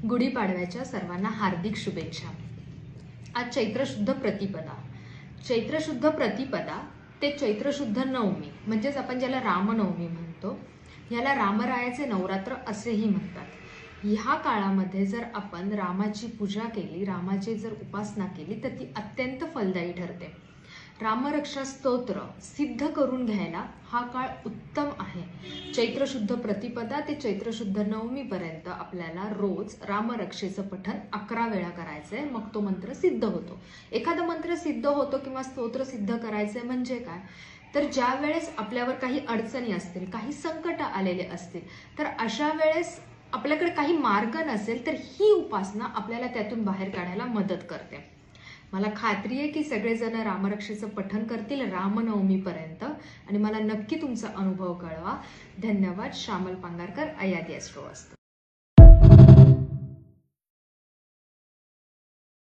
गुढीपाडव्याच्या सर्वांना हार्दिक शुभेच्छा। आज चैत्रशुद्ध प्रतिपदा। चैत्रशुद्ध प्रतिपदा ते चैत्रशुद्ध नवमी म्हणजेच आपण ज्याला रामनवमी म्हणतो, याला रामरायाचे नवरात्र असेही म्हणतात। ह्या काळामध्ये जर आपण रामाची पूजा केली, रामाची जर उपासना केली तर ती अत्यंत फलदायी ठरते। रामरक्षा स्तोत्र सिद्ध करून घ्यायला हा काळ उत्तम आहे। चैत्रशुद्ध प्रतिपदा ते चैत्रशुद्ध नवमी पर्यंत आपल्याला रोज रामरक्षेचं पठण 11 वेळा करायचंय, मग तो मंत्र सिद्ध होतो। एखादा मंत्र सिद्ध होतो किंवा स्तोत्र सिद्ध करायचंय म्हणजे काय, तर ज्या वेळेस आपल्यावर काही अडचणी असतील, काही संकट आलेले असतील, तर अशा वेळेस आपल्याकडे काही मार्ग नसेल तर ही उपासना आपल्याला त्यातून बाहेर काढायला मदत करते। मला खात्री आहे की सगळेजण रामरक्षेचं पठण करतील रामनवमीपर्यंत आणि मला नक्की तुमचा अनुभव कळवा। धन्यवाद। श्यामल पांगारकर, अयादी ॲस्ट्रो वास्तू।